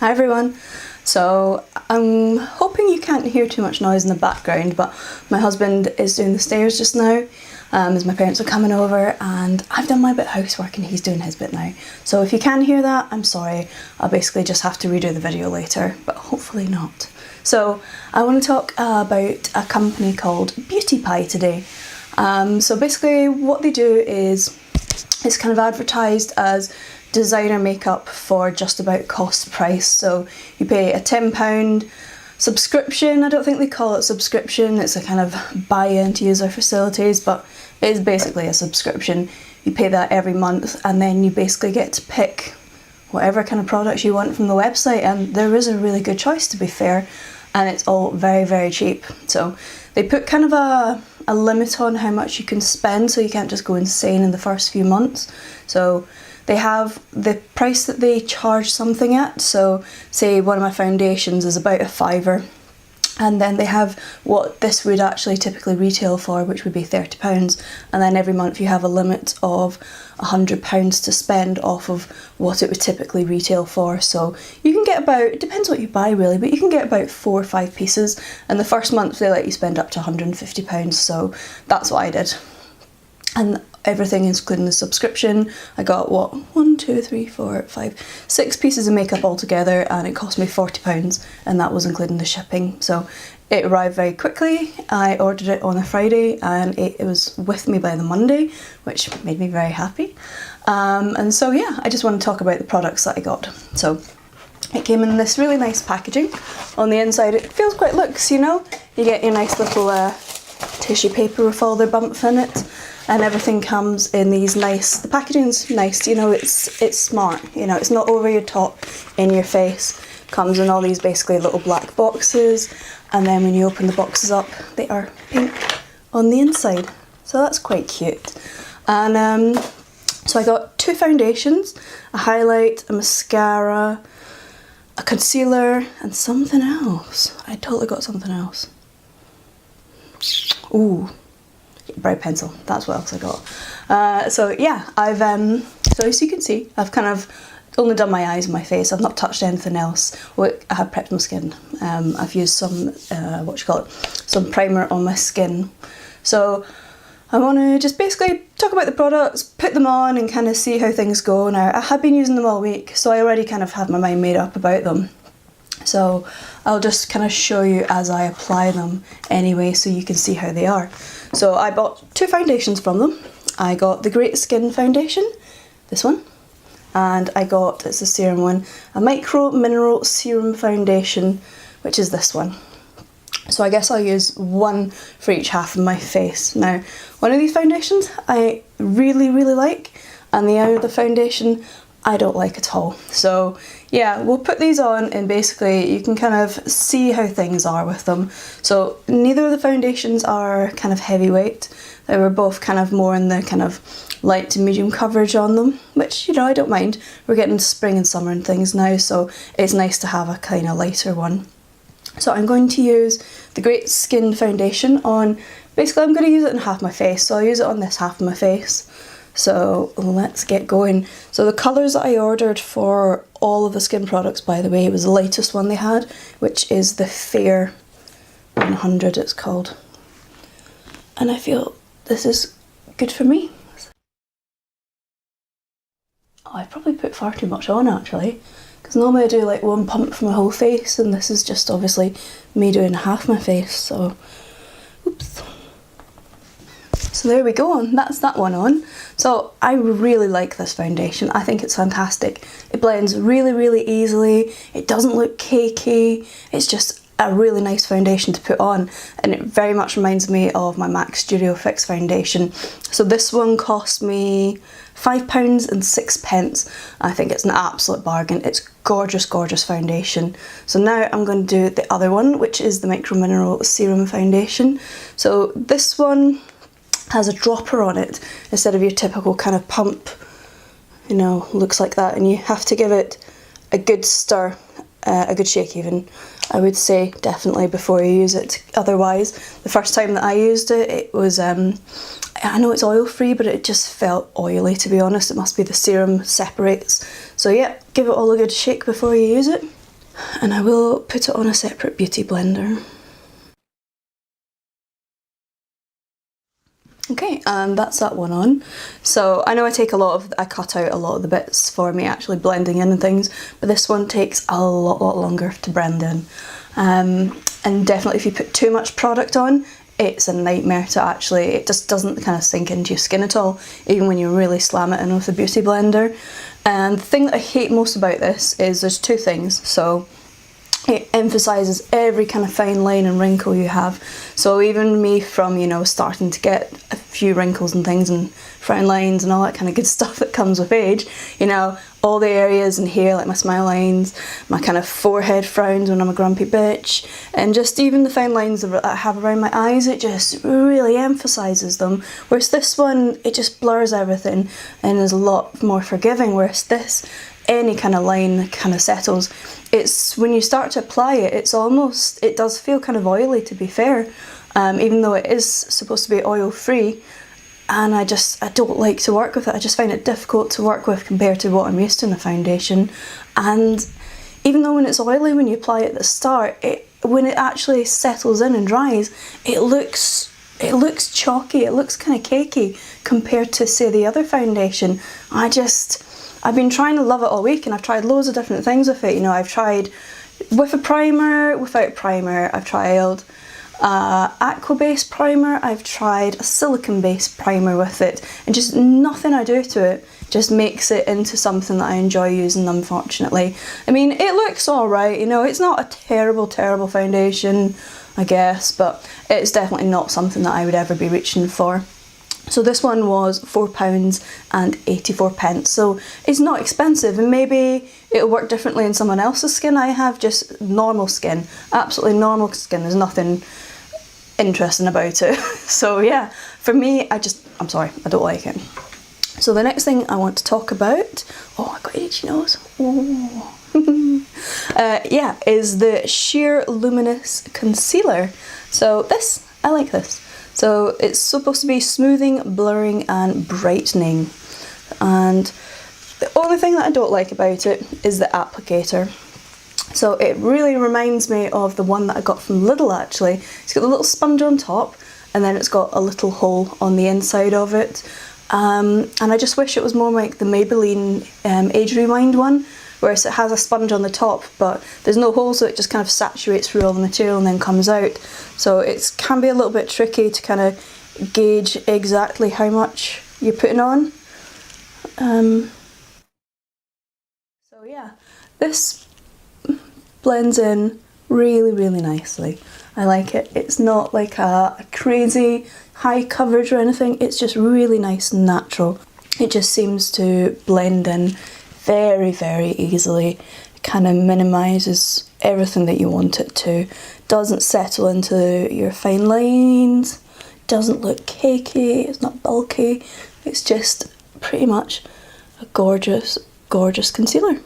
Hi everyone. So I'm hoping you can't hear too much noise in the background, but my husband is doing the stairs just now as my parents are coming over, and I've done my bit of housework and he's doing his bit now. So if you can hear that, I'm sorry. I'll basically just have to redo the video later, but hopefully not. So I want to talk about a company called Beauty Pie today. So basically what they do is it's kind of advertised as designer makeup for just about cost price. So you pay a £10 subscription. I don't think they call it subscription, it's a kind of buy-in to use their facilities, but it is basically a subscription. You pay that every month and then you basically get to pick whatever kind of products you want from the website, and there is a really good choice, to be fair, and it's all very, very cheap. So they put kind of a limit on how much you can spend, so you can't just go insane in the first few months. So they have the price that they charge something at. So say one of my foundations is about £5, and then they have what this would actually typically retail for, which would be £30, and then every month you have a limit of £100 to spend off of what it would typically retail for. So you can get about, it depends what you buy really, but you can get about 4 or 5 pieces, and the first month they let you spend up to £150, so that's what I did. And everything including the subscription, I got what, 1, 2, 3, 4, 5, 6 pieces of makeup altogether, and it cost me £40, and that was including the shipping. So it arrived very quickly. I ordered it on a Friday and it was with me by the Monday, which made me very happy. And so yeah, I just want to talk about the products that I got. So it came in this really nice packaging. On the inside it feels quite luxe, you know? You get your nice little tissue paper with all their bumps in it, and everything comes in these nice, the packaging's nice, you know, it's smart, you know, it's not over your top, in your face. Comes in all these basically little black boxes, and then when you open the boxes up, they are pink on the inside, so that's quite cute. And so I got 2 foundations, a highlight, a mascara, a concealer, and something else. I totally got something else. Ooh, brow pencil, that's what else I got. So yeah, I've so as you can see, I've kind of only done my eyes and my face. I've not touched anything else. Well, I have prepped my skin. I've used some some primer on my skin. So I want to just basically talk about the products, put them on, and kind of see how things go. Now I have been using them all week, so I already kind of have my mind made up about them. So I'll just kind of show you as I apply them anyway, so you can see how they are. So I bought 2 foundations from them. I got the Great Skin Foundation, this one, and I got, it's a serum one, a Micro Mineral Serum Foundation, which is this one. So I guess I'll use one for each half of my face. Now, one of these foundations I really, really like, and the other foundation I don't like at all. So yeah, we'll put these on and basically you can kind of see how things are with them. So neither of the foundations are kind of heavyweight. They were both kind of more in the kind of light to medium coverage on them, which, you know, I don't mind. We're getting into spring and summer and things now, so it's nice to have a kind of lighter one. So I'm going to use the Great Skin Foundation on, basically I'm going to use it in half my face, so I'll use it on this half of my face. So let's get going. So the colours that I ordered for all of the skin products, by the way, was the latest one they had, which is the Fair 100 it's called. And I feel this is good for me. Oh, I probably put far too much on actually, because normally I do like one pump for my whole face, and this is just obviously me doing half my face, so oops. So there we go, and that's that one on. So I really like this foundation. I think it's fantastic. It blends really, really easily. It doesn't look cakey. It's just a really nice foundation to put on, and it very much reminds me of my MAC Studio Fix foundation. So this one cost me £5 and 6p. I think it's an absolute bargain. It's gorgeous, gorgeous foundation. So now I'm going to do the other one, which is the Micro Mineral Serum Foundation. So this one has a dropper on it instead of your typical kind of pump, you know, looks like that, and you have to give it a good stir, a good shake even, I would say, definitely, before you use it. Otherwise, the first time that I used it, it was, I know it's oil free, but it just felt oily, to be honest. It must be the serum separates. So yeah, give it all a good shake before you use it. And I will put it on a separate beauty blender. Okay, and that's that one on. So I know I cut out a lot of the bits for me actually blending in and things, but this one takes a lot longer to blend in. And definitely if you put too much product on, it's a nightmare to actually, it just doesn't kind of sink into your skin at all, even when you really slam it in with a beauty blender. And the thing that I hate most about this is there's two things. So it emphasises every kind of fine line and wrinkle you have. So even me from, you know, starting to get a few wrinkles and things and frown lines and all that kind of good stuff that comes with age, you know, all the areas in here, like my smile lines, my kind of forehead frowns when I'm a grumpy bitch, and just even the fine lines that I have around my eyes, it just really emphasises them. Whereas this one, it just blurs everything and is a lot more forgiving, whereas this, any kind of line kind of settles. It's when you start to apply it, it does feel kind of oily, to be fair, even though it is supposed to be oil free. And I don't like to work with it. I just find it difficult to work with compared to what I'm used to in a foundation. And even though when it's oily, when you apply it at the start, when it actually settles in and dries, it looks chalky, it looks kind of cakey compared to, say, the other foundation. I've been trying to love it all week, and I've tried loads of different things with it. You know, I've tried with a primer, without primer, I've tried aqua-based primer, I've tried a silicone-based primer with it, and just nothing I do to it just makes it into something that I enjoy using, unfortunately. I mean, it looks alright, you know, it's not a terrible foundation, I guess, but it's definitely not something that I would ever be reaching for. So this one was £4.84, so it's not expensive, and maybe it'll work differently in someone else's skin. I have just normal skin, absolutely normal skin, there's nothing interesting about it. So yeah, for me, I'm sorry, I don't like it. So the next thing I want to talk about, oh, I got an itchy nose, oh. Yeah, is the Sheer Luminous Concealer. So this, I like this. So it's supposed to be smoothing, blurring and brightening. And the only thing that I don't like about it is the applicator. So it really reminds me of the one that I got from Lidl actually. It's got a little sponge on top and then it's got a little hole on the inside of it. And I just wish it was more like the Maybelline Age Rewind one, whereas it has a sponge on the top but there's no hole, so it just kind of saturates through all the material and then comes out. So it can be a little bit tricky to kind of gauge exactly how much you're putting on. So yeah, this blends in really nicely. I like it. It's not like a crazy high coverage or anything, it's just really nice and natural. It just seems to blend in very easily. It kind of minimises everything that you want it to. Doesn't settle into your fine lines, doesn't look cakey, it's not bulky, it's just pretty much a gorgeous concealer.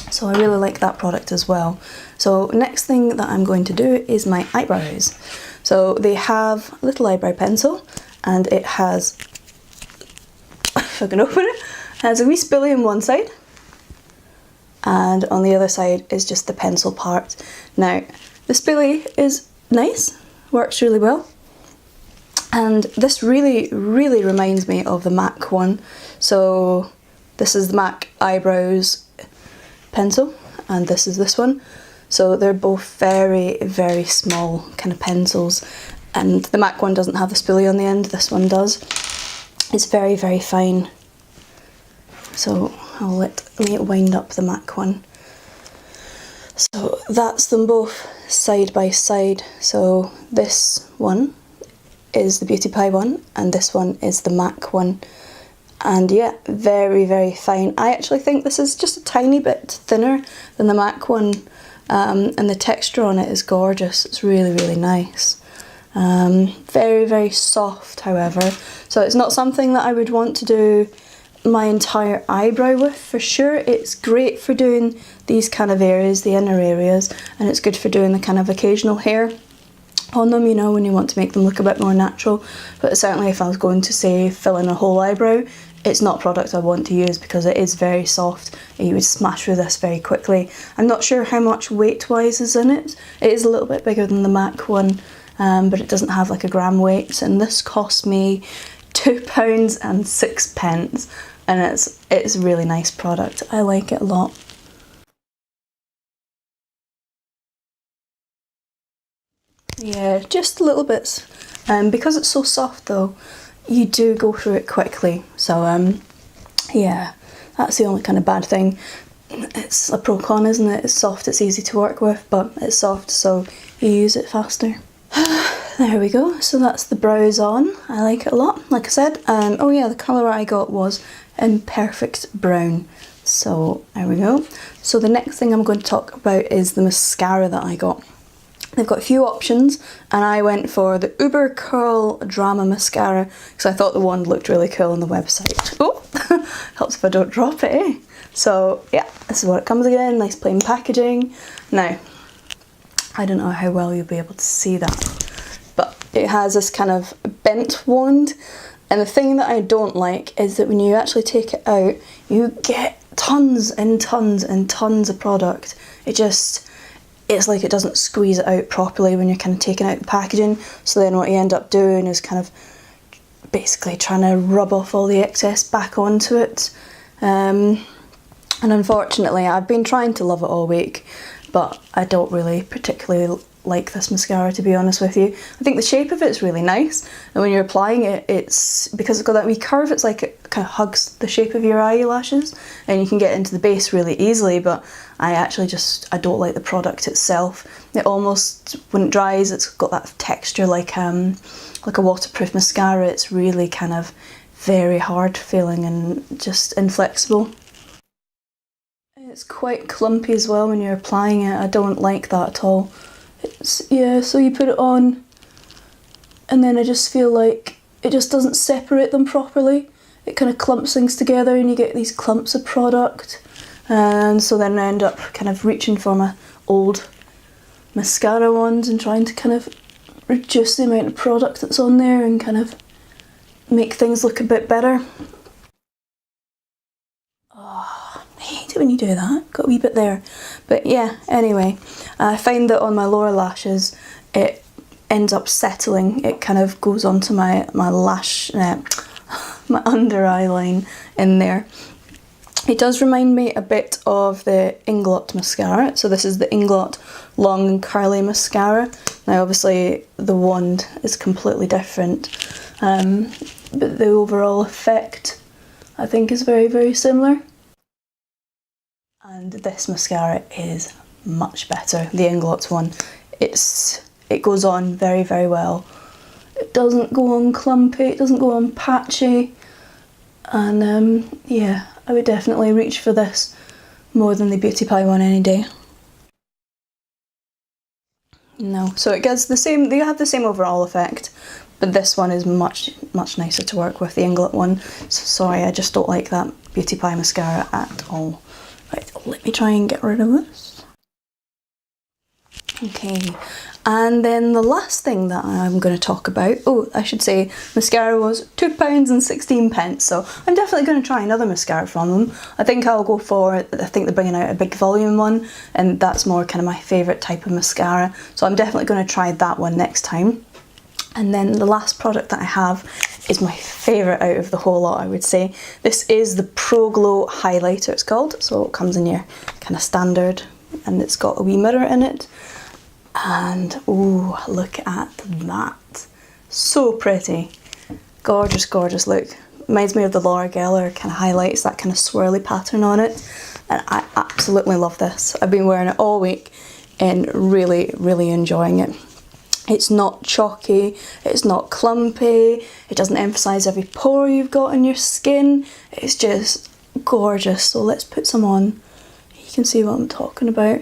So I really like that product as well. So next thing that I'm going to do is my eyebrows. So they have a little eyebrow pencil and it has, if I can open it, has a wee spilly on one side and on the other side is just the pencil part. Now the spilly is nice, works really well, and this really reminds me of the MAC one. So this is the MAC eyebrows pencil and this is this one. So they're both very small kind of pencils, and the MAC one doesn't have the spoolie on the end, this one does. It's very fine. So I'll let me wind up the MAC one. So that's them both side by side. So this one is the Beauty Pie one and this one is the MAC one. And yeah, very fine. I actually think this is just a tiny bit thinner than the MAC one. And the texture on it is gorgeous. It's really nice. Very soft, however. So it's not something that I would want to do my entire eyebrow with for sure. It's great for doing these kind of areas, the inner areas, and it's good for doing the kind of occasional hair on them, you know, when you want to make them look a bit more natural. But certainly if I was going to, say, fill in a whole eyebrow, it's not a product I want to use because it is very soft. You would smash through this very quickly. I'm not sure how much weight-wise is in it. It is a little bit bigger than the MAC one, but it doesn't have like a gram weight, and this cost me £2.06, and it's a really nice product. I like it a lot. Yeah, just a little bit. Because it's so soft though, you do go through it quickly. So yeah, that's the only kind of bad thing. It's a pro con, isn't it? It's soft, it's easy to work with, but it's soft, so you use it faster. There we go, so that's the brows on. I like it a lot, like I said. Oh yeah, the colour I got was Imperfect Brown. So there we go. So the next thing I'm going to talk about is the mascara that I got. They've got a few options, and I went for the Uber Curl Drama Mascara because I thought the wand looked really cool on the website. Oh, helps if I don't drop it, eh? So yeah, this is what it comes in, nice plain packaging. Now, I don't know how well you'll be able to see that, but it has this kind of bent wand, and the thing that I don't like is that when you actually take it out, you get tons and tons and tons of product. It's like it doesn't squeeze it out properly when you're kind of taking out the packaging, so then what you end up doing is kind of basically trying to rub off all the excess back onto it. And unfortunately, I've been trying to love it all week, but I don't really particularly like this mascara, to be honest with you. I think the shape of it is really nice, and when you're applying it, it's because it's got that wee curve, it's like it kind of hugs the shape of your eyelashes, and you can get into the base really easily, but I don't like the product itself. It almost, when it dries, it's got that texture like a waterproof mascara. It's really kind of very hard feeling and just inflexible. It's quite clumpy as well when you're applying it. I don't like that at all. Yeah, so you put it on, and then I just feel like it just doesn't separate them properly. It kind of clumps things together, and you get these clumps of product. And so then I end up kind of reaching for my old mascara wand and trying to kind of reduce the amount of product that's on there and kind of make things look a bit better. Oh, I hate it when you do that. Got a wee bit there. But yeah, anyway, I find that on my lower lashes it ends up settling. It kind of goes onto my lash, my under eye line in there. It does remind me a bit of the Inglot mascara. So this is the Inglot Long and Curly Mascara. Now obviously the wand is completely different, but the overall effect I think is very, very similar. And this mascara is much better, the Inglot one. It goes on very, very well. It doesn't go on clumpy, it doesn't go on patchy, and yeah, I would definitely reach for this more than the Beauty Pie one any day. No, so it gets the same, they have the same overall effect, but this one is much, much nicer to work with, the Inglot one. So sorry, I just don't like that Beauty Pie mascara at all. Right, let me try and get rid of this. Okay, and then the last thing that I'm going to talk about, oh, I should say, mascara was £2.16, so I'm definitely going to try another mascara from them. I think I'll go for, I think they're bringing out a big volume one, and that's more kind of my favourite type of mascara, so I'm definitely going to try that one next time. And then the last product that I have is my favourite out of the whole lot, I would say. This is the Pro Glow Highlighter, it's called, so it comes in your kind of standard, and it's got a wee mirror in it. And oh, look at that, so pretty, gorgeous, gorgeous look. Reminds me of the Laura Geller kind of highlights, that kind of swirly pattern on it, and I absolutely love this. I've been wearing it all week and really, really enjoying it. It's not chalky, it's not clumpy, it doesn't emphasise every pore you've got in your skin. It's just gorgeous. So let's put some on, you can see what I'm talking about.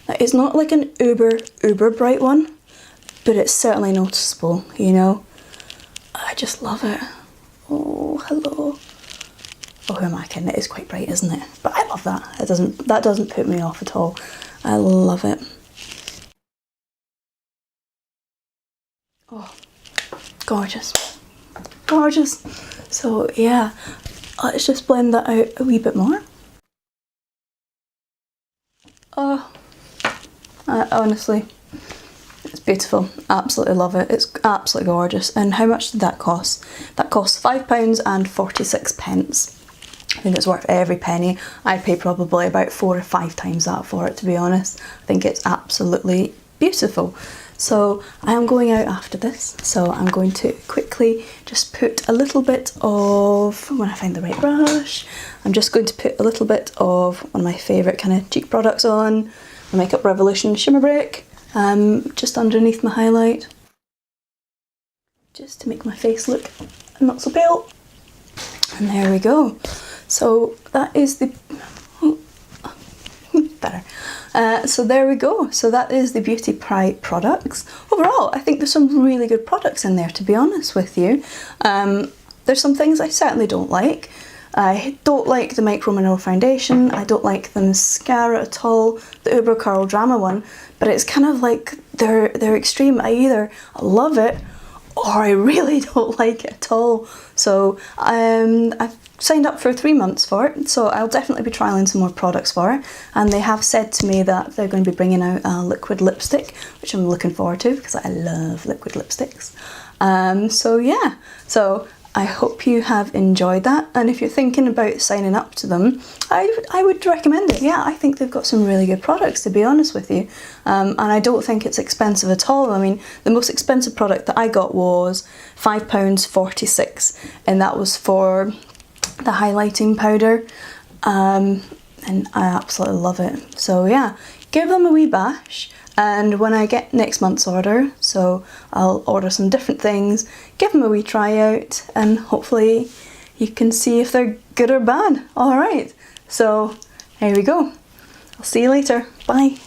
It's not like an uber bright one, but it's certainly noticeable, you know. I just love it. Oh, hello. Oh, who am I kidding? It is quite bright, isn't it? But I love that. That doesn't put me off at all. I love it. Oh, gorgeous. Gorgeous. So yeah, let's just blend that out a wee bit more. Oh, honestly, it's beautiful. Absolutely love it. It's absolutely gorgeous. And how much did that cost? That cost £5.46. I think it's worth every penny. I'd pay probably about 4 or 5 times that for it, to be honest. I think it's absolutely beautiful. So I am going out after this, so I'm going to quickly just put a little bit of, when I find the right brush, I'm just going to put a little bit of one of my favourite kind of cheek products on, the Makeup Revolution Shimmer Break, just underneath my highlight, just to make my face look not so pale. And there we go. So that is the, better. So there we go. So that is the Beauty Pie products. Overall, I think there's some really good products in there, to be honest with you. There's some things I certainly don't like. I don't like the Micro Mineral Foundation. I don't like the mascara at all, the Uber Curl Drama one. But it's kind of like they're extreme. I either love it or I really don't like it at all. So I've signed up for 3 months for it, so I'll definitely be trialling some more products for it. And they have said to me that they're going to be bringing out a liquid lipstick, which I'm looking forward to because I love liquid lipsticks. So yeah, so I hope you have enjoyed that, and if you're thinking about signing up to them, I would recommend it. Yeah, I think they've got some really good products, to be honest with you, and I don't think it's expensive at all. I mean, the most expensive product that I got was £5.46, and that was for the highlighting powder, and I absolutely love it. So yeah, give them a wee bash. And when I get next month's order, so I'll order some different things, give them a wee try out, and hopefully you can see if they're good or bad. Alright, so here we go. I'll see you later. Bye.